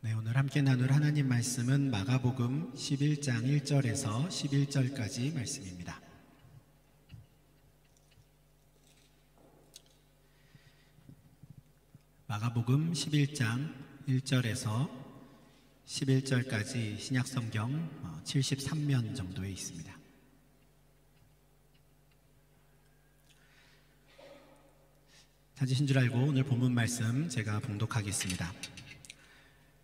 네, 오늘 함께 나눌 하나님 말씀은 마가복음 11장 1절에서 11절까지 말씀입니다. 마가복음 11장 1절에서 11절까지 신약성경 73면 정도에 있습니다. 찾으신 줄 알고 오늘 본문 말씀 제가 봉독하겠습니다.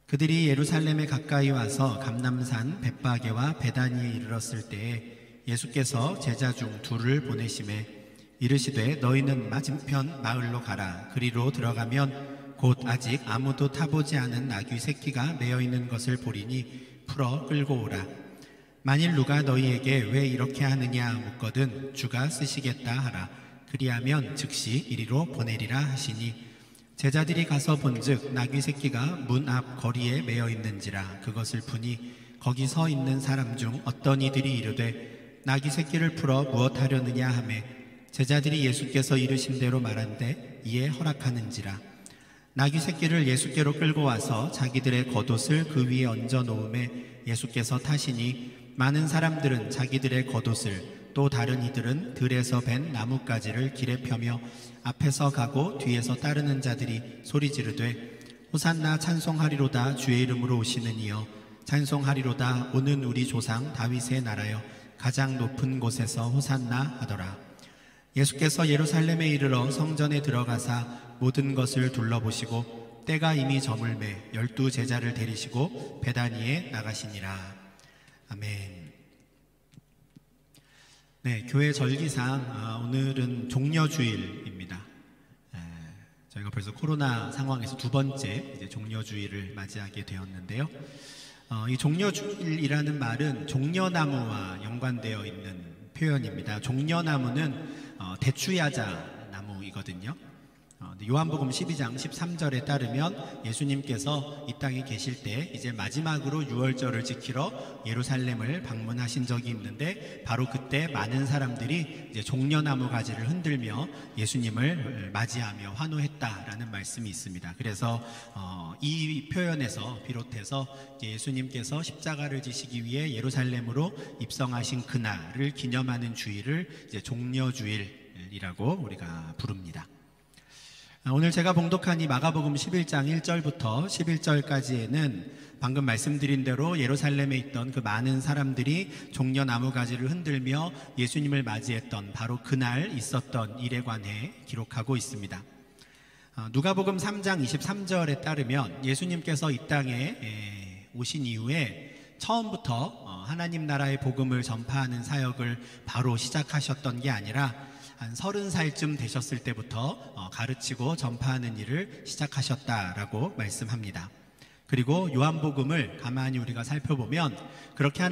그들이 예루살렘에 가까이 와서 감람산 벳바게와 베다니에 이르렀을 때에 예수께서 제자 중 둘을 보내심에 이르시되 너희는 맞은편 마을로 가라. 그리로 들어가면 곧 아직 아무도 타보지 않은 나귀 새끼가 매어 있는 것을 보리니 풀어 끌고 오라. 만일 누가 너희에게 왜 이렇게 하느냐 묻거든 주가 쓰시겠다 하라. 그리하면 즉시 이리로 보내리라 하시니 제자들이 가서 본즉 나귀 새끼가 문 앞 거리에 매어 있는지라. 그것을 보니 거기 서 있는 사람 중 어떤 이들이 이르되 나귀 새끼를 풀어 무엇하려느냐 하매 제자들이 예수께서 이르신 대로 말한대 이에 허락하는지라. 나귀 새끼를 예수께로 끌고 와서 자기들의 겉옷을 그 위에 얹어 놓음에 예수께서 타시니 많은 사람들은 자기들의 겉옷을 또 다른 이들은 들에서 벤 나뭇가지를 길에 펴며 앞에서 가고 뒤에서 따르는 자들이 소리 지르되 호산나 찬송하리로다 주의 이름으로 오시는 이여 찬송하리로다 오는 우리 조상 다윗의 나라여 가장 높은 곳에서 호산나 하더라. 예수께서 예루살렘에 이르러 성전에 들어가사 모든 것을 둘러보시고 때가 이미 저물매 12 제자를 데리시고 베다니에 나가시니라. 아멘. 네, 교회 절기상 오늘은 종려주일입니다. 저희가 벌써 코로나 상황에서 두 번째 이제 종려주일을 맞이하게 되었는데요. 이 종려주일이라는 말은 종려나무와 연관되어 있는 표현입니다. 종려나무는 대추야자 나무이거든요. 요한복음 12장 13절에 따르면 예수님께서 이 땅에 계실 때 이제 마지막으로 유월절을 지키러 예루살렘을 방문하신 적이 있는데 바로 그때 많은 사람들이 이제 종려나무 가지를 흔들며 예수님을 맞이하며 환호했다라는 말씀이 있습니다. 그래서 이 표현에서 비롯해서 예수님께서 십자가를 지시기 위해 예루살렘으로 입성하신 그날을 기념하는 주일을 이제 종려주일이라고 우리가 부릅니다. 오늘 제가 봉독한 이 마가복음 11장 1절부터 11절까지에는 방금 말씀드린 대로 예루살렘에 있던 그 많은 사람들이 종려나무 가지를 흔들며 예수님을 맞이했던 바로 그날 있었던 일에 관해 기록하고 있습니다. 누가복음 3장 23절에 따르면 예수님께서 이 땅에 오신 이후에 처음부터 하나님 나라의 복음을 전파하는 사역을 바로 시작하셨던 게 아니라 한 30살쯤 되셨을 때부터 가르치고 전파하는 일을 시작하셨다라고 말씀합니다. 그리고 요한복음을 가만히 우리가 살펴보면 그렇게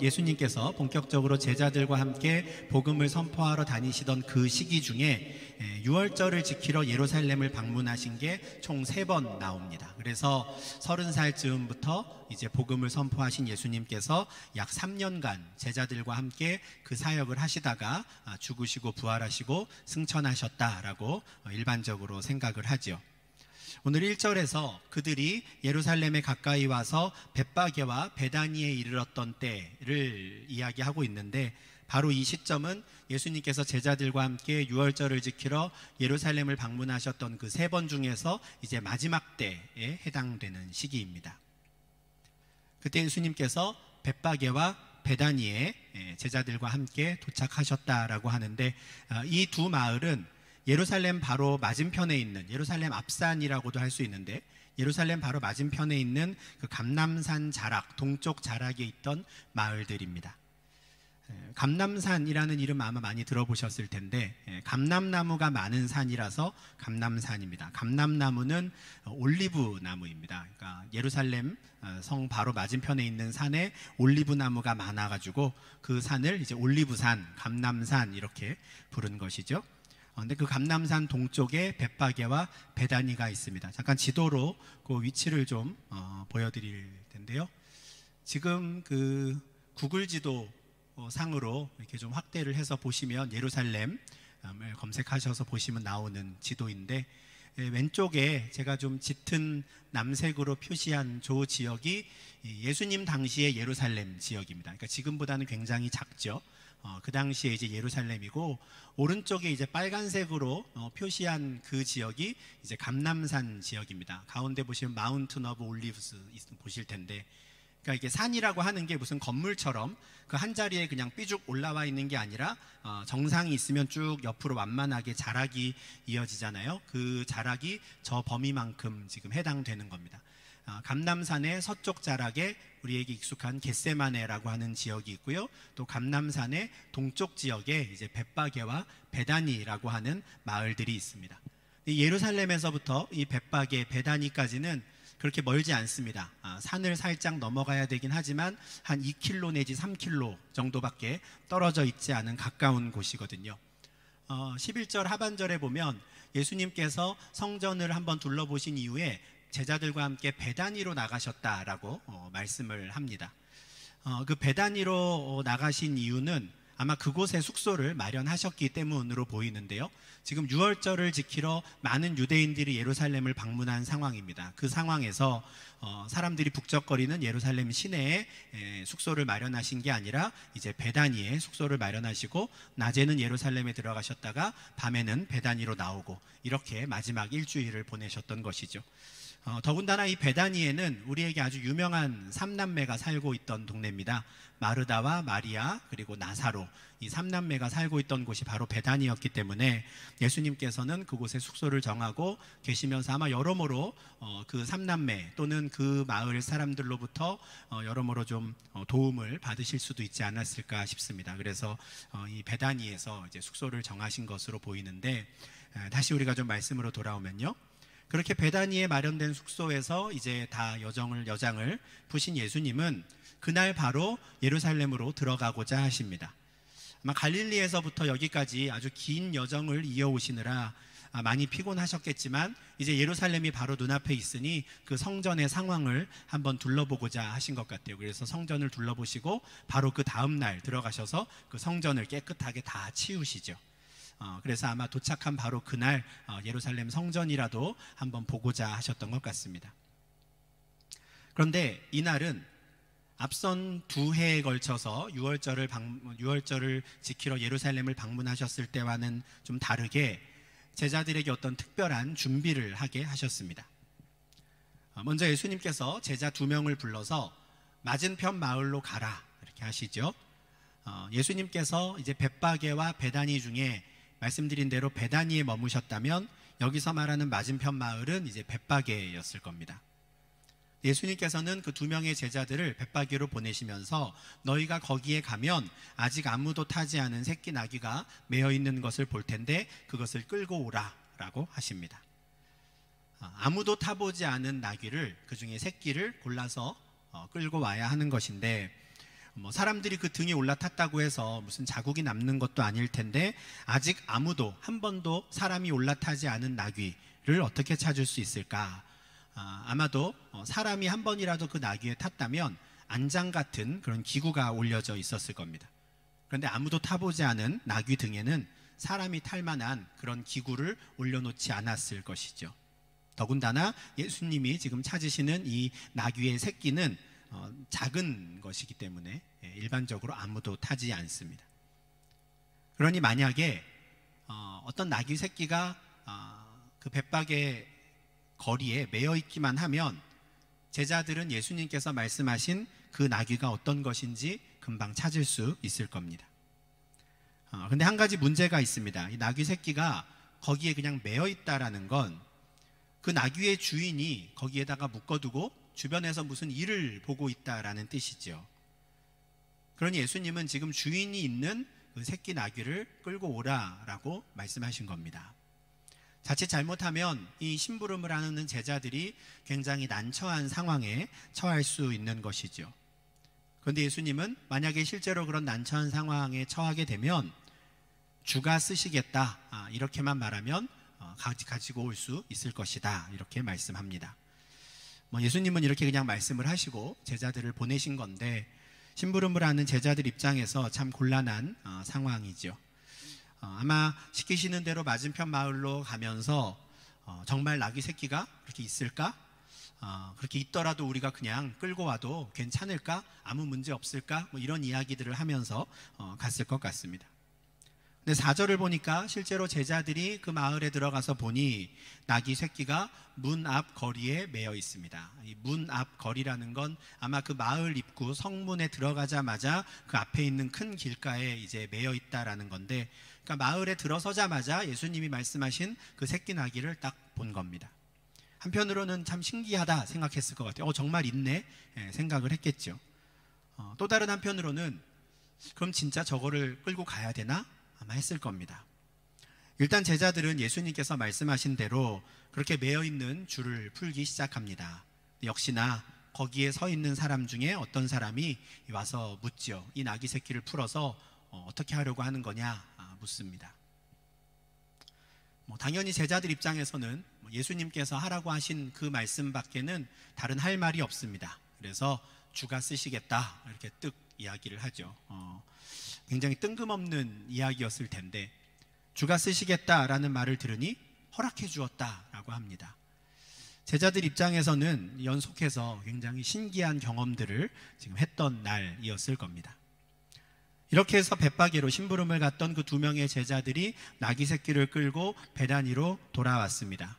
예수님께서 본격적으로 제자들과 함께 복음을 선포하러 다니시던 그 시기 중에 유월절을 지키러 예루살렘을 방문하신 게 총 3번 나옵니다. 그래서 30살쯤부터 이제 복음을 선포하신 예수님께서 약 3년간 제자들과 함께 그 사역을 하시다가 죽으시고 부활하시고 승천하셨다라고 일반적으로 생각을 하죠. 오늘 1절에서 그들이 예루살렘에 가까이 와서 벳바게와 베다니에 이르렀던 때를 이야기하고 있는데 바로 이 시점은 예수님께서 제자들과 함께 유월절을 지키러 예루살렘을 방문하셨던 그 3번 중에서 이제 마지막 때에 해당되는 시기입니다. 그때 예수님께서 벳바게와 베다니에 제자들과 함께 도착하셨다라고 하는데 이 두 마을은 예루살렘 바로 맞은편에 있는 예루살렘 앞산이라고도 할 수 있는데 예루살렘 바로 맞은편에 있는 그 감람산 자락, 동쪽 자락에 있던 마을들입니다. 감람산이라는 이름 아마 많이 들어보셨을 텐데 감람나무가 많은 산이라서 감람산입니다. 감람나무는 올리브 나무입니다. 그러니까 예루살렘 성 바로 맞은편에 있는 산에 올리브 나무가 많아가지고 그 산을 이제 올리브산, 감람산 이렇게 부른 것이죠. 근데 그 감람산 동쪽에 벳바게와 베다니가 있습니다. 잠깐 지도로 그 위치를 좀 보여드릴 텐데요. 지금 그 구글 지도 상으로 이렇게 좀 확대를 해서 보시면 예루살렘을 검색하셔서 보시면 나오는 지도인데 왼쪽에 제가 좀 짙은 남색으로 표시한 저 지역이 예수님 당시의 예루살렘 지역입니다. 그러니까 지금보다는 굉장히 작죠. 그 당시에 이제 예루살렘이고, 오른쪽에 이제 빨간색으로 표시한 그 지역이 이제 감람산 지역입니다. 가운데 보시면 마운튼 오브 올리브스 보실 텐데, 그러니까 이게 산이라고 하는 게 무슨 건물처럼 그 한 자리에 그냥 삐죽 올라와 있는 게 아니라 정상이 있으면 쭉 옆으로 완만하게 자락이 이어지잖아요. 그 자락이 저 범위만큼 지금 해당되는 겁니다. 감람산의 서쪽 자락에 우리에게 익숙한 겟세마네라고 하는 지역이 있고요. 또 감람산의 동쪽 지역에 이제 벳바게와 베다니라고 하는 마을들이 있습니다. 예루살렘에서부터 이 벳바게, 베다니까지는 그렇게 멀지 않습니다. 산을 살짝 넘어가야 되긴 하지만 한 2km 내지 3km 정도밖에 떨어져 있지 않은 가까운 곳이거든요. 11절 하반절에 보면 예수님께서 성전을 한번 둘러보신 이후에 제자들과 함께 베다니로 나가셨다라고 말씀을 합니다. 그 베다니로 나가신 이유는 아마 그곳에 숙소를 마련하셨기 때문으로 보이는데요. 지금 유월절을 지키러 많은 유대인들이 예루살렘을 방문한 상황입니다. 그 상황에서 사람들이 북적거리는 예루살렘 시내에 숙소를 마련하신 게 아니라 이제 베다니에 숙소를 마련하시고, 낮에는 예루살렘에 들어가셨다가 밤에는 베다니로 나오고, 이렇게 마지막 일주일을 보내셨던 것이죠. 더군다나 이 베다니에는 우리에게 아주 유명한 삼남매가 살고 있던 동네입니다. 마르다와 마리아 그리고 나사로, 이 삼남매가 살고 있던 곳이 바로 베다니였기 때문에 예수님께서는 그곳에 숙소를 정하고 계시면서 아마 여러모로 그 삼남매 또는 그 마을 사람들로부터 여러모로 좀 도움을 받으실 수도 있지 않았을까 싶습니다. 그래서 이 베다니에서 이제 숙소를 정하신 것으로 보이는데, 다시 우리가 좀 말씀으로 돌아오면요, 그렇게 베다니에 마련된 숙소에서 이제 다 여장을 푸신 예수님은 그날 바로 예루살렘으로 들어가고자 하십니다. 아마 갈릴리에서부터 여기까지 아주 긴 여정을 이어오시느라 많이 피곤하셨겠지만, 이제 예루살렘이 바로 눈앞에 있으니 그 성전의 상황을 한번 둘러보고자 하신 것 같아요. 그래서 성전을 둘러보시고 바로 그 다음 날 들어가셔서 그 성전을 깨끗하게 다 치우시죠. 그래서 아마 도착한 바로 그날 예루살렘 성전이라도 한번 보고자 하셨던 것 같습니다. 그런데 이날은 앞선 2해에 걸쳐서 유월절을 지키러 예루살렘을 방문하셨을 때와는 좀 다르게 제자들에게 어떤 특별한 준비를 하게 하셨습니다. 먼저 예수님께서 제자 2명을 불러서 맞은편 마을로 가라 이렇게 하시죠. 예수님께서 이제 벳바게와 베다니 중에 말씀드린 대로 베다니에 머무셨다면 여기서 말하는 맞은편 마을은 이제 벳바게였을 겁니다. 예수님께서는 그 2명의 제자들을 벳바게로 보내시면서 너희가 거기에 가면 아직 아무도 타지 않은 새끼 나귀가 매어 있는 것을 볼 텐데 그것을 끌고 오라 라고 하십니다. 아무도 타보지 않은 나귀를, 그 중에 새끼를 골라서 끌고 와야 하는 것인데, 사람들이 그 등에 올라탔다고 해서 무슨 자국이 남는 것도 아닐 텐데 아직 아무도 한 번도 사람이 올라타지 않은 나귀를 어떻게 찾을 수 있을까? 아마도 사람이 한 번이라도 그 나귀에 탔다면 안장 같은 그런 기구가 올려져 있었을 겁니다. 그런데 아무도 타보지 않은 나귀 등에는 사람이 탈 만한 그런 기구를 올려놓지 않았을 것이죠. 더군다나 예수님이 지금 찾으시는 이 나귀의 새끼는 작은 것이기 때문에 일반적으로 아무도 타지 않습니다. 그러니 만약에 어떤 나귀 새끼가 그 벳바게 거리에 매여 있기만 하면 제자들은 예수님께서 말씀하신 그 나귀가 어떤 것인지 금방 찾을 수 있을 겁니다. 그런데 한 가지 문제가 있습니다. 이 나귀 새끼가 거기에 그냥 매여 있다라는 건 그 나귀의 주인이 거기에다가 묶어두고 주변에서 무슨 일을 보고 있다라는 뜻이죠. 그러니 예수님은 지금 주인이 있는 그 새끼 나귀를 끌고 오라라고 말씀하신 겁니다. 자칫 잘못하면 이 심부름을 하는 제자들이 굉장히 난처한 상황에 처할 수 있는 것이죠. 그런데 예수님은 만약에 실제로 그런 난처한 상황에 처하게 되면 주가 쓰시겠다, 이렇게만 말하면 가지고 올 수 있을 것이다, 이렇게 말씀합니다. 예수님은 이렇게 그냥 말씀을 하시고 제자들을 보내신 건데, 심부름을 하는 제자들 입장에서 참 곤란한 상황이죠. 아마 시키시는 대로 맞은편 마을로 가면서 정말 나귀 새끼가 그렇게 있을까? 그렇게 있더라도 우리가 그냥 끌고 와도 괜찮을까? 아무 문제 없을까? 뭐 이런 이야기들을 하면서 갔을 것 같습니다. 근데 4절을 보니까 실제로 제자들이 그 마을에 들어가서 보니 나귀 새끼가 문 앞 거리에 매여 있습니다. 이 문 앞 거리라는 건 아마 그 마을 입구 성문에 들어가자마자 그 앞에 있는 큰 길가에 이제 매여 있다라는 건데, 그러니까 마을에 들어서자마자 예수님이 말씀하신 그 새끼 나귀를 딱 본 겁니다. 한편으로는 참 신기하다 생각했을 것 같아요. 정말 있네 생각을 했겠죠. 또 다른 한편으로는 그럼 진짜 저거를 끌고 가야 되나? 아마 했을 겁니다. 일단 제자들은 예수님께서 말씀하신 대로 그렇게 매여있는 줄을 풀기 시작합니다. 역시나 거기에 서 있는 사람 중에 어떤 사람이 와서 묻죠. 이 나귀 새끼를 풀어서 어떻게 하려고 하는 거냐 묻습니다. 당연히 제자들 입장에서는 예수님께서 하라고 하신 그 말씀밖에는 다른 할 말이 없습니다. 그래서 주가 쓰시겠다 이렇게 뜩 이야기를 하죠. 굉장히 뜬금없는 이야기였을 텐데 주가 쓰시겠다라는 말을 들으니 허락해 주었다라고 합니다. 제자들 입장에서는 연속해서 굉장히 신기한 경험들을 지금 했던 날이었을 겁니다. 이렇게 해서 벳바게로 심부름을 갔던 그 2명의 제자들이 나귀 새끼를 끌고 베다니로 돌아왔습니다.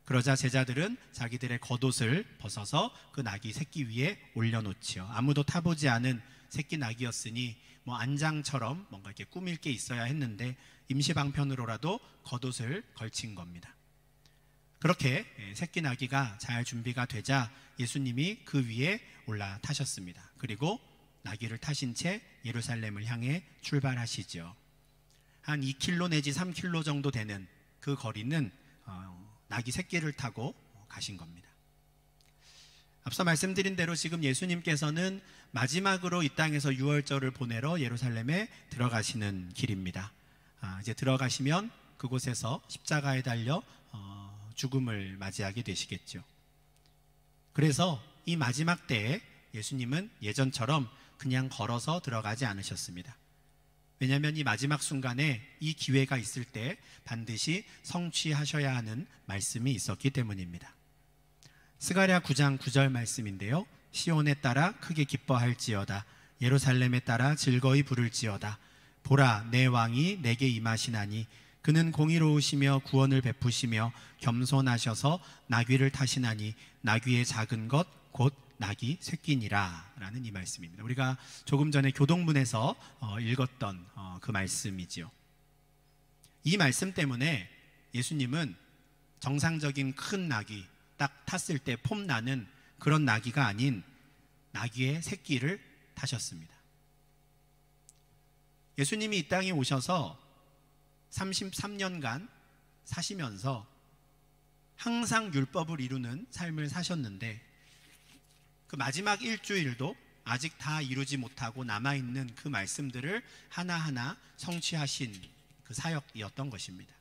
그러자 제자들은 자기들의 겉옷을 벗어서 그 나귀 새끼 위에 올려놓지요. 아무도 타보지 않은 새끼 나귀였으니 안장처럼 뭔가 이렇게 꾸밀 게 있어야 했는데 임시방편으로라도 겉옷을 걸친 겁니다. 그렇게 새끼 나귀가 잘 준비가 되자 예수님이 그 위에 올라타셨습니다. 그리고 나귀를 타신 채 예루살렘을 향해 출발하시죠. 한 2km 내지 3km 정도 되는 그 거리는 나귀 새끼를 타고 가신 겁니다. 앞서 말씀드린 대로 지금 예수님께서는 마지막으로 이 땅에서 유월절을 보내러 예루살렘에 들어가시는 길입니다. 이제 들어가시면 그곳에서 십자가에 달려 죽음을 맞이하게 되시겠죠. 그래서 이 마지막 때에 예수님은 예전처럼 그냥 걸어서 들어가지 않으셨습니다. 왜냐하면 이 마지막 순간에 이 기회가 있을 때 반드시 성취하셔야 하는 말씀이 있었기 때문입니다. 스가랴 9장 9절 말씀인데요. 시온에 따라 크게 기뻐할지어다. 예루살렘에 따라 즐거이 부를지어다. 보라, 내 왕이 내게 임하시나니 그는 공의로우시며 구원을 베푸시며 겸손하셔서 나귀를 타시나니 나귀의 작은 것 곧 나귀 새끼니라 라는 이 말씀입니다. 우리가 조금 전에 교동문에서 읽었던 그 말씀이지요. 이 말씀 때문에 예수님은 정상적인 큰 나귀 딱 탔을 때 폼나는 그런 나귀가 아닌 나귀의 새끼를 타셨습니다. 예수님이 이 땅에 오셔서 33년간 사시면서 항상 율법을 이루는 삶을 사셨는데 그 마지막 일주일도 아직 다 이루지 못하고 남아있는 그 말씀들을 하나하나 성취하신 그 사역이었던 것입니다.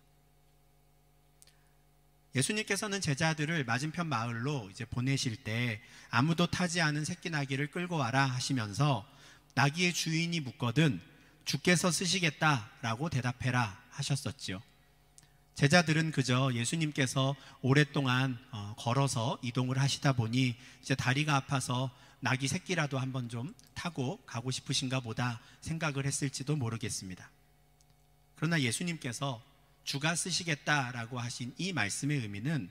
예수님께서는 제자들을 맞은편 마을로 이제 보내실 때 아무도 타지 않은 새끼 나귀를 끌고 와라 하시면서 나귀의 주인이 묻거든 주께서 쓰시겠다라고 대답해라 하셨었지요. 제자들은 그저 예수님께서 오랫동안 걸어서 이동을 하시다 보니 이제 다리가 아파서 나귀 새끼라도 한번 좀 타고 가고 싶으신가 보다 생각을 했을지도 모르겠습니다. 그러나 예수님께서 주가 쓰시겠다라고 하신 이 말씀의 의미는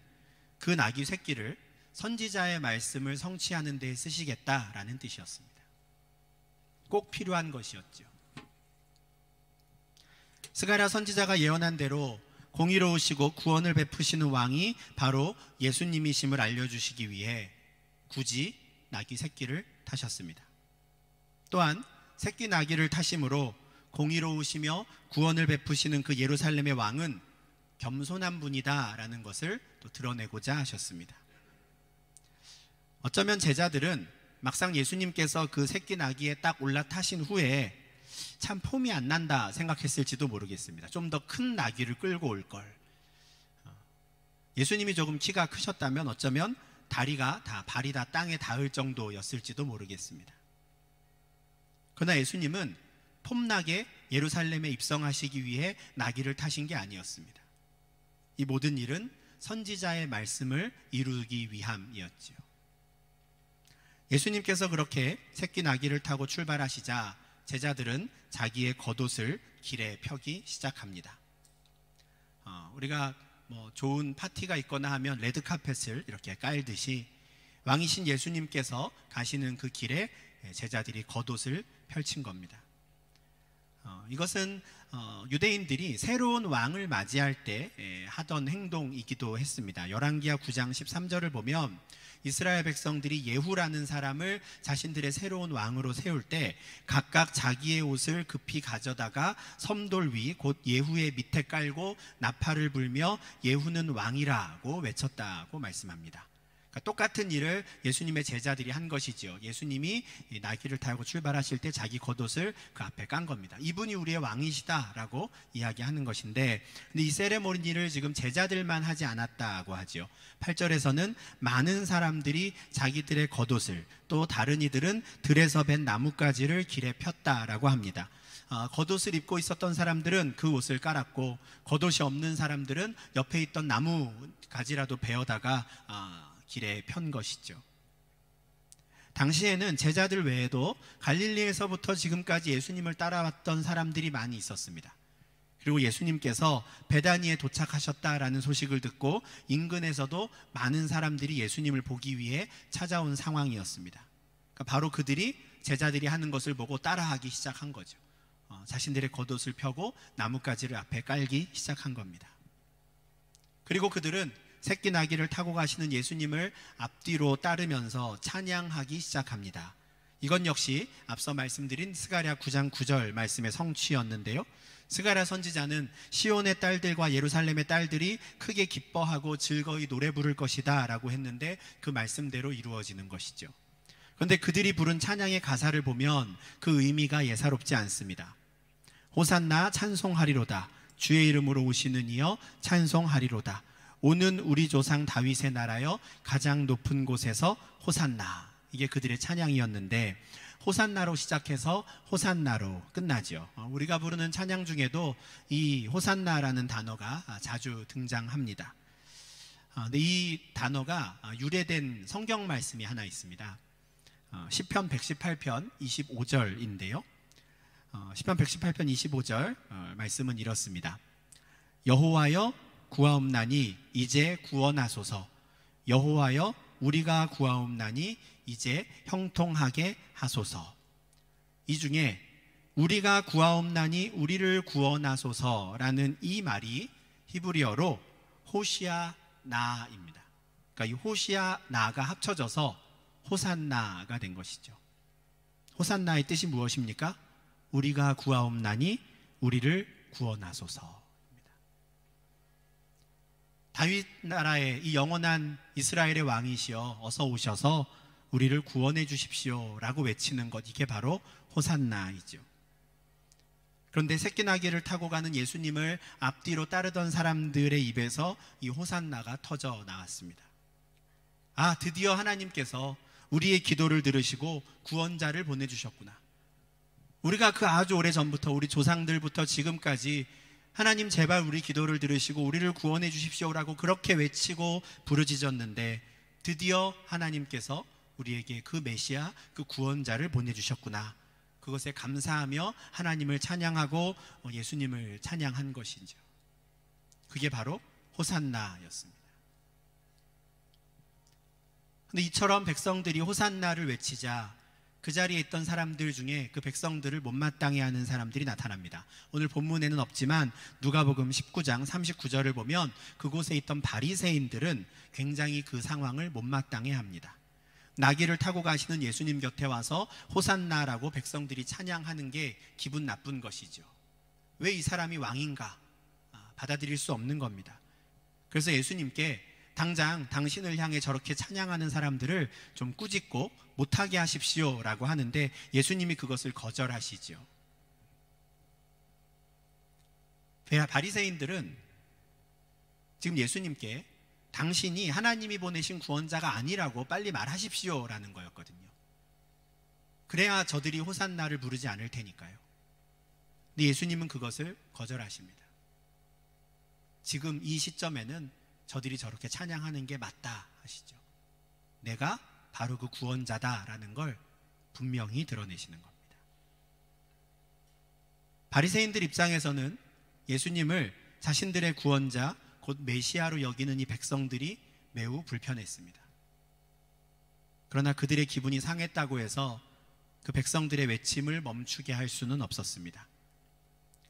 그 나귀 새끼를 선지자의 말씀을 성취하는 데 쓰시겠다라는 뜻이었습니다. 꼭 필요한 것이었죠. 스가랴 선지자가 예언한 대로 공의로우시고 구원을 베푸시는 왕이 바로 예수님이심을 알려주시기 위해 굳이 나귀 새끼를 타셨습니다. 또한 새끼 나귀를 타심으로 공의로우시며 구원을 베푸시는 그 예루살렘의 왕은 겸손한 분이다라는 것을 또 드러내고자 하셨습니다. 어쩌면 제자들은 막상 예수님께서 그 새끼 나귀에 딱 올라타신 후에 참 폼이 안 난다 생각했을지도 모르겠습니다. 좀 더 큰 나귀를 끌고 올 걸. 예수님이 조금 키가 크셨다면 어쩌면 다리가 발이 다 땅에 닿을 정도였을지도 모르겠습니다. 그러나 예수님은 폼나게 예루살렘에 입성하시기 위해 나귀를 타신 게 아니었습니다. 이 모든 일은 선지자의 말씀을 이루기 위함이었지요. 예수님께서 그렇게 새끼 나귀를 타고 출발하시자 제자들은 자기의 겉옷을 길에 펴기 시작합니다. 우리가 좋은 파티가 있거나 하면 레드카펫을 이렇게 깔듯이 왕이신 예수님께서 가시는 그 길에 제자들이 겉옷을 펼친 겁니다. 이것은 유대인들이 새로운 왕을 맞이할 때 하던 행동이기도 했습니다. 열왕기하 9장 13절을 보면 이스라엘 백성들이 예후라는 사람을 자신들의 새로운 왕으로 세울 때 각각 자기의 옷을 급히 가져다가 섬돌 위 곧 예후의 밑에 깔고 나팔을 불며 예후는 왕이라고 외쳤다고 말씀합니다. 그러니까 똑같은 일을 예수님의 제자들이 한 것이죠. 예수님이 나귀를 타고 출발하실 때 자기 겉옷을 그 앞에 깐 겁니다. 이분이 우리의 왕이시다라고 이야기하는 것인데, 근데 이 세레모니를 지금 제자들만 하지 않았다고 하죠. 8절에서는 많은 사람들이 자기들의 겉옷을, 또 다른 이들은 들에서 벤 나뭇가지를 길에 폈다라고 합니다. 겉옷을 입고 있었던 사람들은 그 옷을 깔았고, 겉옷이 없는 사람들은 옆에 있던 나무 가지라도 베어다가 길에 편 것이죠. 당시에는 제자들 외에도 갈릴리에서부터 지금까지 예수님을 따라왔던 사람들이 많이 있었습니다. 그리고 예수님께서 베다니에 도착하셨다라는 소식을 듣고 인근에서도 많은 사람들이 예수님을 보기 위해 찾아온 상황이었습니다. 그러니까 바로 그들이 제자들이 하는 것을 보고 따라하기 시작한 거죠. 자신들의 겉옷을 펴고 나뭇가지를 앞에 깔기 시작한 겁니다. 그리고 그들은 새끼 나귀를 타고 가시는 예수님을 앞뒤로 따르면서 찬양하기 시작합니다. 이건 역시 앞서 말씀드린 스가랴 9장 9절 말씀의 성취였는데요. 스가랴 선지자는 시온의 딸들과 예루살렘의 딸들이 크게 기뻐하고 즐거이 노래 부를 것이다 라고 했는데 그 말씀대로 이루어지는 것이죠. 그런데 그들이 부른 찬양의 가사를 보면 그 의미가 예사롭지 않습니다. 호산나 찬송하리로다. 주의 이름으로 오시는 이여 찬송하리로다. 오는 우리 조상 다윗의 나라여 가장 높은 곳에서 호산나. 이게 그들의 찬양이었는데 호산나로 시작해서 호산나로 끝나죠. 우리가 부르는 찬양 중에도 이 호산나라는 단어가 자주 등장합니다. 근데 이 단어가 유래된 성경 말씀이 하나 있습니다. 시편 118편 25절인데요. 시편 118편 25절 말씀은 이렇습니다. 여호와여 구하옵나니 이제 구원하소서. 여호와여 우리가 구하옵나니 이제 형통하게 하소서. 이 중에 우리가 구하옵나니 우리를 구원하소서라는 이 말이 히브리어로 호시아나입니다. 그러니까 이 호시아나가 합쳐져서 호산나가 된 것이죠. 호산나의 뜻이 무엇입니까? 우리가 구하옵나니 우리를 구원하소서. 다윗 나라의 이 영원한 이스라엘의 왕이시여 어서 오셔서 우리를 구원해 주십시오 라고 외치는 것, 이게 바로 호산나이죠. 그런데 새끼 나귀를 타고 가는 예수님을 앞뒤로 따르던 사람들의 입에서 이 호산나가 터져 나왔습니다. 드디어 하나님께서 우리의 기도를 들으시고 구원자를 보내주셨구나. 우리가 그 아주 오래전부터 우리 조상들부터 지금까지 하나님 제발 우리 기도를 들으시고 우리를 구원해 주십시오라고 그렇게 외치고 부르짖었는데 드디어 하나님께서 우리에게 그 메시아, 그 구원자를 보내주셨구나. 그것에 감사하며 하나님을 찬양하고 예수님을 찬양한 것이죠. 그게 바로 호산나였습니다. 근데 이처럼 백성들이 호산나를 외치자 그 자리에 있던 사람들 중에 그 백성들을 못마땅해 하는 사람들이 나타납니다. 오늘 본문에는 없지만 누가복음 19장 39절을 보면 그곳에 있던 바리새인들은 굉장히 그 상황을 못마땅해 합니다. 나귀를 타고 가시는 예수님 곁에 와서 호산나라고 백성들이 찬양하는 게 기분 나쁜 것이죠. 왜 이 사람이 왕인가? 받아들일 수 없는 겁니다. 그래서 예수님께 당장 당신을 향해 저렇게 찬양하는 사람들을 좀 꾸짖고 못하게 하십시오 라고 하는데 예수님이 그것을 거절하시죠. 바리새인들은 지금 예수님께 당신이 하나님이 보내신 구원자가 아니라고 빨리 말하십시오 라는 거였거든요. 그래야 저들이 호산나를 부르지 않을 테니까요. 근데 예수님은 그것을 거절하십니다. 지금 이 시점에는 저들이 저렇게 찬양하는 게 맞다 하시죠. 내가 바로 그 구원자다라는 걸 분명히 드러내시는 겁니다. 바리새인들 입장에서는 예수님을 자신들의 구원자 곧 메시아로 여기는 이 백성들이 매우 불편했습니다. 그러나 그들의 기분이 상했다고 해서 그 백성들의 외침을 멈추게 할 수는 없었습니다.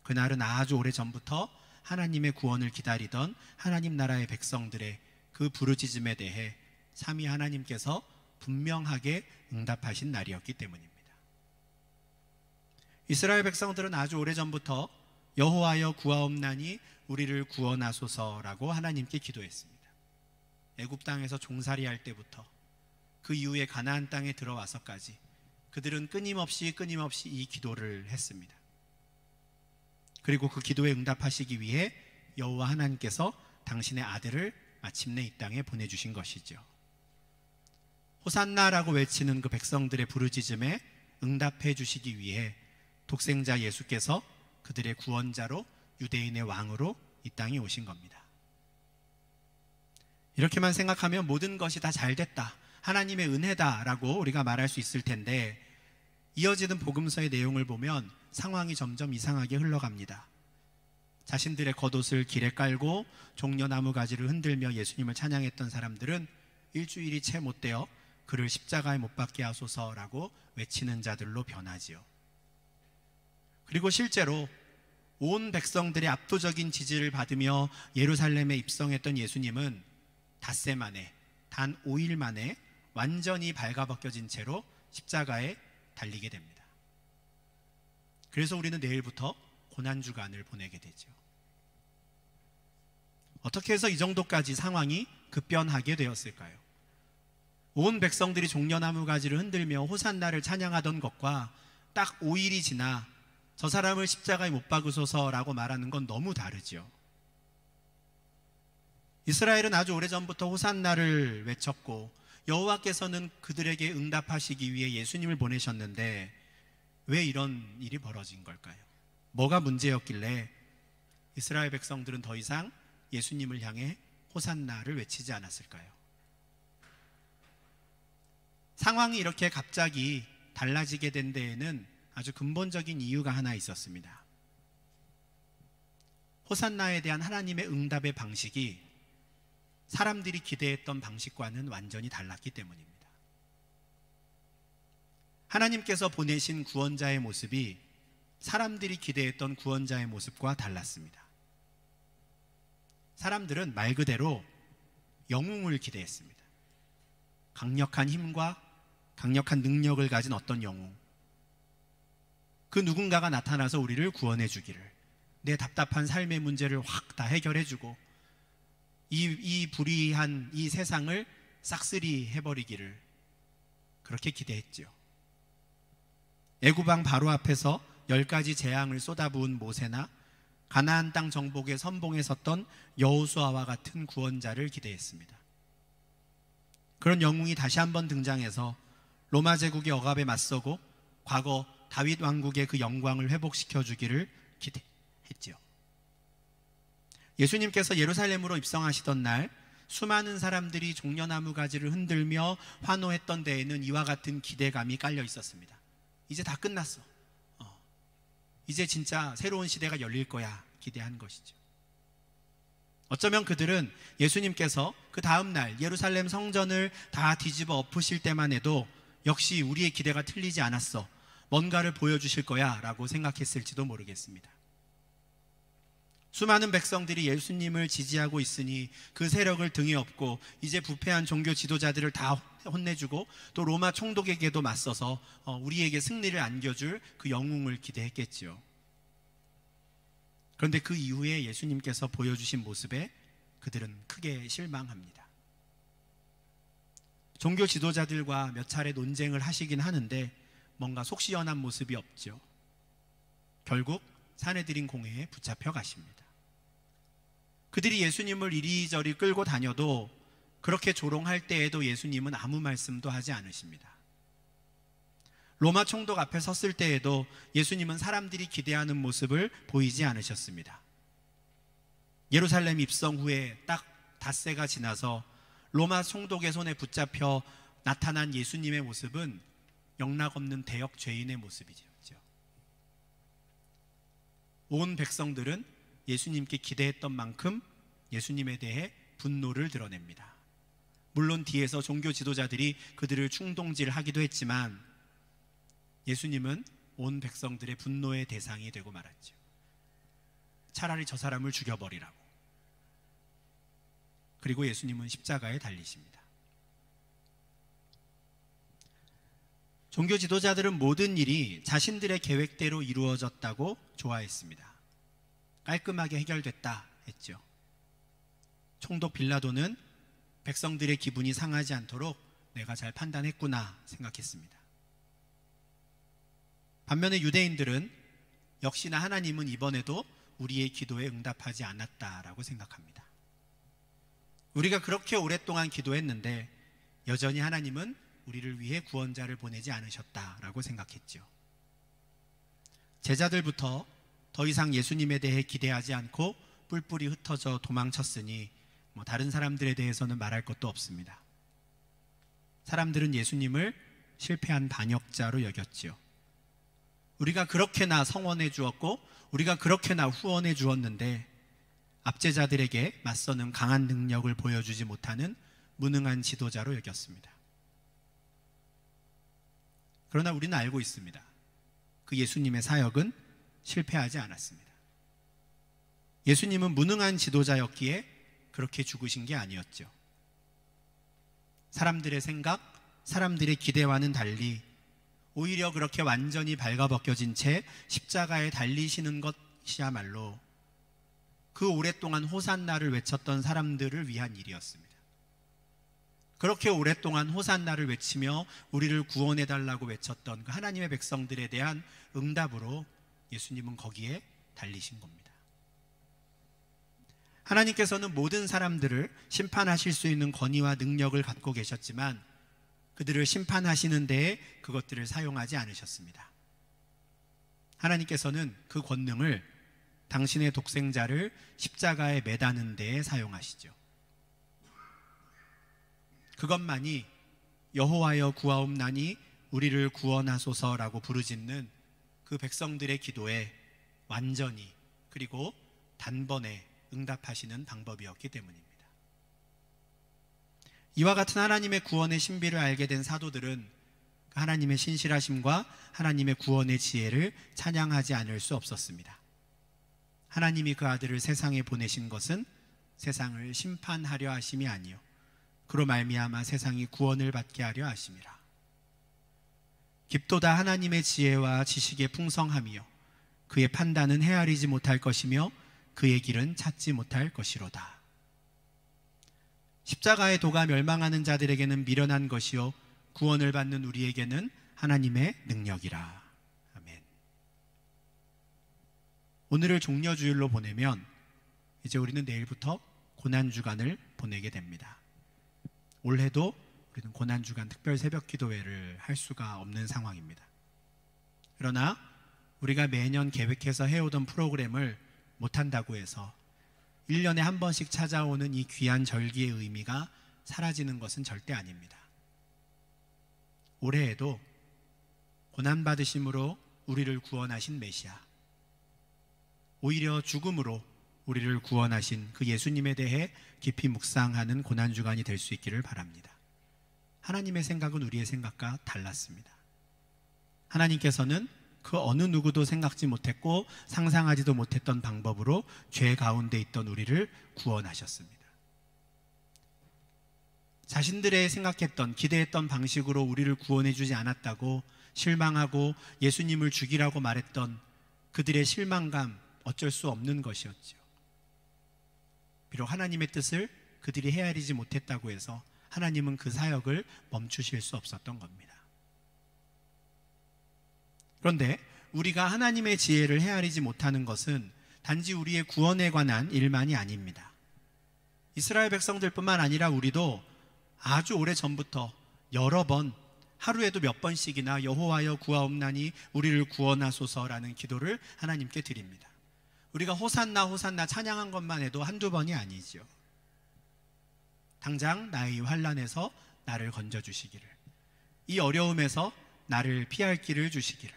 그날은 아주 오래전부터 하나님의 구원을 기다리던 하나님 나라의 백성들의 그 부르짖음에 대해 삼위 하나님께서 분명하게 응답하신 날이었기 때문입니다. 이스라엘 백성들은 아주 오래전부터 여호와여 구하옵나니 우리를 구원하소서라고 하나님께 기도했습니다. 애굽 땅에서 종살이할 때부터 그 이후에 가나안 땅에 들어와서까지 그들은 끊임없이 이 기도를 했습니다. 그리고 그 기도에 응답하시기 위해 여호와 하나님께서 당신의 아들을 마침내 이 땅에 보내주신 것이죠. 호산나라고 외치는 그 백성들의 부르짖음에 응답해 주시기 위해 독생자 예수께서 그들의 구원자로 유대인의 왕으로 이 땅에 오신 겁니다. 이렇게만 생각하면 모든 것이 다 잘됐다, 하나님의 은혜다라고 우리가 말할 수 있을 텐데, 이어지는 복음서의 내용을 보면 상황이 점점 이상하게 흘러갑니다. 자신들의 겉옷을 길에 깔고 종려나무 가지를 흔들며 예수님을 찬양했던 사람들은 일주일이 채 못 되어 그를 십자가에 못 박게 하소서라고 외치는 자들로 변하지요. 그리고 실제로 온 백성들의 압도적인 지지를 받으며 예루살렘에 입성했던 예수님은 닷새 만에, 단 5일 만에 완전히 발가벗겨진 채로 십자가에 달리게 됩니다. 그래서 우리는 내일부터 고난주간을 보내게 되죠. 어떻게 해서 이 정도까지 상황이 급변하게 되었을까요? 온 백성들이 종려나무 가지를 흔들며 호산나를 찬양하던 것과 딱 5일이 지나 저 사람을 십자가에 못 박으소서라고 말하는 건 너무 다르죠. 이스라엘은 아주 오래전부터 호산나를 외쳤고 여호와께서는 그들에게 응답하시기 위해 예수님을 보내셨는데 왜 이런 일이 벌어진 걸까요? 뭐가 문제였길래 이스라엘 백성들은 더 이상 예수님을 향해 호산나를 외치지 않았을까요? 상황이 이렇게 갑자기 달라지게 된 데에는 아주 근본적인 이유가 하나 있었습니다. 호산나에 대한 하나님의 응답의 방식이 사람들이 기대했던 방식과는 완전히 달랐기 때문입니다. 하나님께서 보내신 구원자의 모습이 사람들이 기대했던 구원자의 모습과 달랐습니다. 사람들은 말 그대로 영웅을 기대했습니다. 강력한 힘과 강력한 능력을 가진 어떤 영웅, 그 누군가가 나타나서 우리를 구원해 주기를, 내 답답한 삶의 문제를 확 다 해결해 주고 이 불의한 이 세상을 싹쓸이 해버리기를 그렇게 기대했죠. 애굽 왕 바로 앞에서 10가지 재앙을 쏟아부은 모세나 가나안 땅 정복에 선봉에 섰던 여호수아와 같은 구원자를 기대했습니다. 그런 영웅이 다시 한번 등장해서 로마 제국의 억압에 맞서고 과거 다윗 왕국의 그 영광을 회복시켜 주기를 기대했지요. 예수님께서 예루살렘으로 입성하시던 날 수많은 사람들이 종려나무 가지를 흔들며 환호했던 데에는 이와 같은 기대감이 깔려 있었습니다. 이제 다 끝났어. 이제 진짜 새로운 시대가 열릴 거야 기대한 것이죠. 어쩌면 그들은 예수님께서 그 다음 날 예루살렘 성전을 다 뒤집어 엎으실 때만 해도 역시 우리의 기대가 틀리지 않았어, 뭔가를 보여주실 거야 라고 생각했을지도 모르겠습니다. 수많은 백성들이 예수님을 지지하고 있으니 그 세력을 등에 업고 이제 부패한 종교 지도자들을 다 혼내주고 또 로마 총독에게도 맞서서 우리에게 승리를 안겨줄 그 영웅을 기대했겠지요. 그런데 그 이후에 예수님께서 보여주신 모습에 그들은 크게 실망합니다. 종교 지도자들과 몇 차례 논쟁을 하시긴 하는데 뭔가 속 시원한 모습이 없죠. 결국 사내들인 공회에 붙잡혀 가십니다. 그들이 예수님을 이리저리 끌고 다녀도 그렇게 조롱할 때에도 예수님은 아무 말씀도 하지 않으십니다. 로마 총독 앞에 섰을 때에도 예수님은 사람들이 기대하는 모습을 보이지 않으셨습니다. 예루살렘 입성 후에 딱 닷새가 지나서 로마 총독의 손에 붙잡혀 나타난 예수님의 모습은 영락없는 대역 죄인의 모습이죠. 온 백성들은 예수님께 기대했던 만큼 예수님에 대해 분노를 드러냅니다. 물론 뒤에서 종교 지도자들이 그들을 충동질하기도 했지만 예수님은 온 백성들의 분노의 대상이 되고 말았죠. 차라리 저 사람을 죽여버리라고. 그리고 예수님은 십자가에 달리십니다. 종교 지도자들은 모든 일이 자신들의 계획대로 이루어졌다고 좋아했습니다. 깔끔하게 해결됐다 했죠. 총독 빌라도는 백성들의 기분이 상하지 않도록 내가 잘 판단했구나 생각했습니다. 반면에 유대인들은 역시나 하나님은 이번에도 우리의 기도에 응답하지 않았다라고 생각합니다. 우리가 그렇게 오랫동안 기도했는데 여전히 하나님은 우리를 위해 구원자를 보내지 않으셨다라고 생각했죠. 제자들부터 더 이상 예수님에 대해 기대하지 않고 뿔뿔이 흩어져 도망쳤으니 다른 사람들에 대해서는 말할 것도 없습니다. 사람들은 예수님을 실패한 반역자로 여겼지요. 우리가 그렇게나 성원해 주었고 우리가 그렇게나 후원해 주었는데 압제자들에게 맞서는 강한 능력을 보여주지 못하는 무능한 지도자로 여겼습니다. 그러나 우리는 알고 있습니다. 그 예수님의 사역은 실패하지 않았습니다. 예수님은 무능한 지도자였기에 그렇게 죽으신 게 아니었죠. 사람들의 생각, 사람들의 기대와는 달리 오히려 그렇게 완전히 발가벗겨진 채 십자가에 달리시는 것이야말로 그 오랫동안 호산나를 외쳤던 사람들을 위한 일이었습니다. 그렇게 오랫동안 호산나를 외치며 우리를 구원해달라고 외쳤던 그 하나님의 백성들에 대한 응답으로 예수님은 거기에 달리신 겁니다. 하나님께서는 모든 사람들을 심판하실 수 있는 권위와 능력을 갖고 계셨지만 그들을 심판하시는 데에 그것들을 사용하지 않으셨습니다. 하나님께서는 그 권능을 당신의 독생자를 십자가에 매다는 데에 사용하시죠. 그것만이 여호와여 구하옵나니 우리를 구원하소서라고 부르짖는 그 백성들의 기도에 완전히 그리고 단번에 응답하시는 방법이었기 때문입니다. 이와 같은 하나님의 구원의 신비를 알게 된 사도들은 하나님의 신실하심과 하나님의 구원의 지혜를 찬양하지 않을 수 없었습니다. 하나님이 그 아들을 세상에 보내신 것은 세상을 심판하려 하심이 아니요 그로 말미암아 세상이 구원을 받게 하려 하심이라. 깊도다 하나님의 지혜와 지식의 풍성함이요 그의 판단은 헤아리지 못할 것이며 그의 길은 찾지 못할 것이로다. 십자가의 도가 멸망하는 자들에게는 미련한 것이요 구원을 받는 우리에게는 하나님의 능력이라. 아멘. 오늘을 종려주일로 보내면 이제 우리는 내일부터 고난주간을 보내게 됩니다. 올해도 우리는 고난주간 특별 새벽기도회를 할 수가 없는 상황입니다. 그러나 우리가 매년 계획해서 해오던 프로그램을 못한다고 해서 1년에 한 번씩 찾아오는 이 귀한 절기의 의미가 사라지는 것은 절대 아닙니다. 올해에도 고난받으심으로 우리를 구원하신 메시아, 오히려 죽음으로 우리를 구원하신 그 예수님에 대해 깊이 묵상하는 고난주간이 될 수 있기를 바랍니다. 하나님의 생각은 우리의 생각과 달랐습니다. 하나님께서는 그 어느 누구도 생각지 못했고 상상하지도 못했던 방법으로 죄 가운데 있던 우리를 구원하셨습니다. 자신들의 생각했던 기대했던 방식으로 우리를 구원해 주지 않았다고 실망하고 예수님을 죽이라고 말했던 그들의 실망감 어쩔 수 없는 것이었죠. 비록 하나님의 뜻을 그들이 헤아리지 못했다고 해서 하나님은 그 사역을 멈추실 수 없었던 겁니다. 그런데 우리가 하나님의 지혜를 헤아리지 못하는 것은 단지 우리의 구원에 관한 일만이 아닙니다. 이스라엘 백성들뿐만 아니라 우리도 아주 오래전부터 여러 번 하루에도 몇 번씩이나 여호와여 구하옵나니 우리를 구원하소서라는 기도를 하나님께 드립니다. 우리가 호산나 호산나 찬양한 것만 해도 한두 번이 아니죠. 당장 나의 환난에서 나를 건져주시기를, 이 어려움에서 나를 피할 길을 주시기를,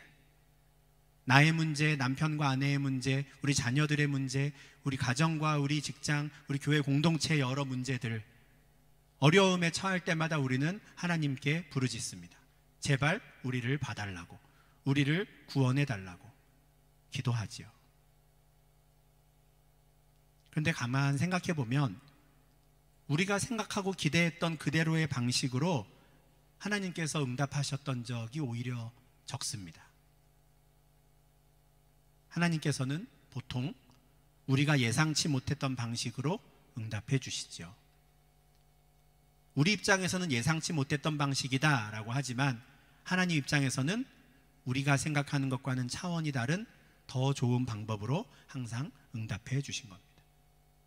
나의 문제, 남편과 아내의 문제, 우리 자녀들의 문제, 우리 가정과 우리 직장, 우리 교회 공동체의 여러 문제들, 어려움에 처할 때마다 우리는 하나님께 부르짖습니다. 제발 우리를 봐달라고, 우리를 구원해달라고 기도하지요. 그런데 가만 생각해 보면 우리가 생각하고 기대했던 그대로의 방식으로 하나님께서 응답하셨던 적이 오히려 적습니다. 하나님께서는 보통 우리가 예상치 못했던 방식으로 응답해 주시죠. 우리 입장에서는 예상치 못했던 방식이다라고 하지만 하나님 입장에서는 우리가 생각하는 것과는 차원이 다른 더 좋은 방법으로 항상 응답해 주신 겁니다.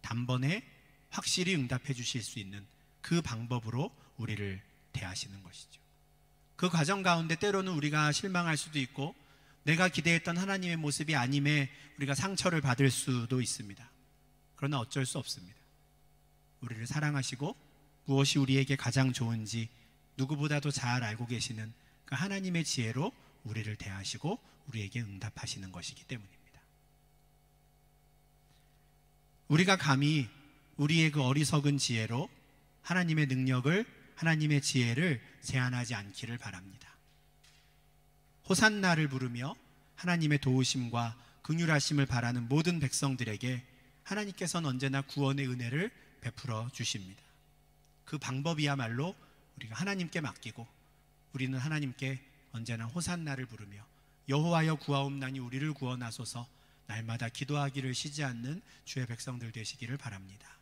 단번에 확실히 응답해 주실 수 있는 그 방법으로 우리를 대하시는 것이죠. 그 과정 가운데 때로는 우리가 실망할 수도 있고 내가 기대했던 하나님의 모습이 아님에 우리가 상처를 받을 수도 있습니다. 그러나 어쩔 수 없습니다. 우리를 사랑하시고 무엇이 우리에게 가장 좋은지 누구보다도 잘 알고 계시는 그 하나님의 지혜로 우리를 대하시고 우리에게 응답하시는 것이기 때문입니다. 우리가 감히 우리의 그 어리석은 지혜로 하나님의 능력을, 하나님의 지혜를 제한하지 않기를 바랍니다. 호산나를 부르며 하나님의 도우심과 긍휼하심을 바라는 모든 백성들에게 하나님께서는 언제나 구원의 은혜를 베풀어 주십니다. 그 방법이야말로 우리가 하나님께 맡기고 우리는 하나님께 언제나 호산나를 부르며 여호와여 구하옵나니 우리를 구원하소서 날마다 기도하기를 쉬지 않는 주의 백성들 되시기를 바랍니다.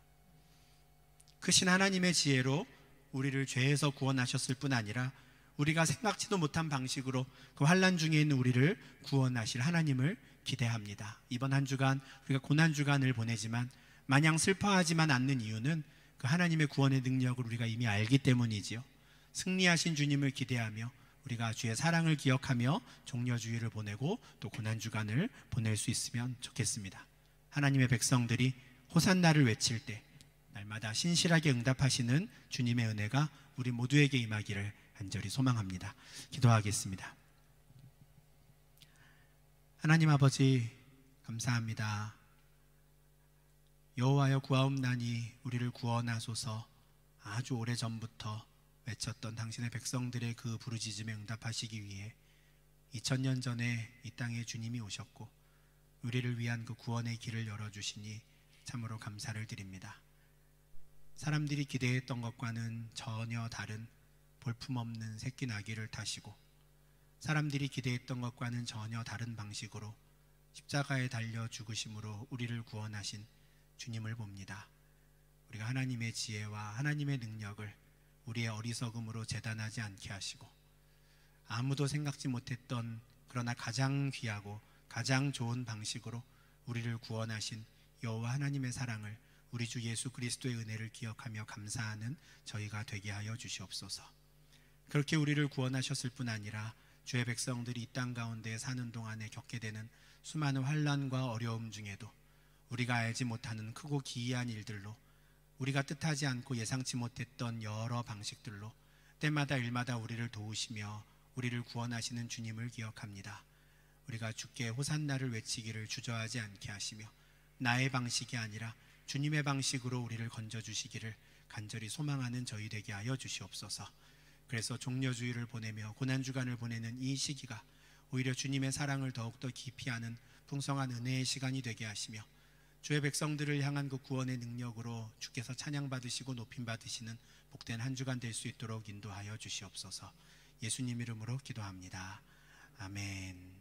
크신 하나님의 지혜로 우리를 죄에서 구원하셨을 뿐 아니라 우리가 생각지도 못한 방식으로 그 환난 중에 있는 우리를 구원하실 하나님을 기대합니다. 이번 한 주간 우리가 고난 주간을 보내지만 마냥 슬퍼하지만 않는 이유는 그 하나님의 구원의 능력을 우리가 이미 알기 때문이지요. 승리하신 주님을 기대하며 우리가 주의 사랑을 기억하며 종려주의를 보내고 또 고난 주간을 보낼 수 있으면 좋겠습니다. 하나님의 백성들이 호산나를 외칠 때 날마다 신실하게 응답하시는 주님의 은혜가 우리 모두에게 임하기를 간절히 소망합니다. 기도하겠습니다. 하나님 아버지 감사합니다. 여호와여 구하옵나니 우리를 구원하소서 아주 오래전부터 외쳤던 당신의 백성들의 그 부르짖음에 응답하시기 위해 2000년 전에 이 땅에 주님이 오셨고 우리를 위한 그 구원의 길을 열어주시니 참으로 감사를 드립니다. 사람들이 기대했던 것과는 전혀 다른 볼품없는 새끼 나귀를 타시고 사람들이 기대했던 것과는 전혀 다른 방식으로 십자가에 달려 죽으심으로 우리를 구원하신 주님을 봅니다. 우리가 하나님의 지혜와 하나님의 능력을 우리의 어리석음으로 재단하지 않게 하시고 아무도 생각지 못했던 그러나 가장 귀하고 가장 좋은 방식으로 우리를 구원하신 여호와 하나님의 사랑을 우리 주 예수 그리스도의 은혜를 기억하며 감사하는 저희가 되게 하여 주시옵소서. 그렇게 우리를 구원하셨을 뿐 아니라 주의 백성들이 이 땅 가운데 사는 동안에 겪게 되는 수많은 환난과 어려움 중에도 우리가 알지 못하는 크고 기이한 일들로 우리가 뜻하지 않고 예상치 못했던 여러 방식들로 때마다 일마다 우리를 도우시며 우리를 구원하시는 주님을 기억합니다. 우리가 주께 호산나를 외치기를 주저하지 않게 하시며 나의 방식이 아니라 주님의 방식으로 우리를 건져주시기를 간절히 소망하는 저희 되게 하여 주시옵소서. 그래서 종려주의를 보내며 고난주간을 보내는 이 시기가 오히려 주님의 사랑을 더욱더 깊이 아는 풍성한 은혜의 시간이 되게 하시며 주의 백성들을 향한 그 구원의 능력으로 주께서 찬양받으시고 높임받으시는 복된 한 주간 될 수 있도록 인도하여 주시옵소서. 예수님 이름으로 기도합니다. 아멘.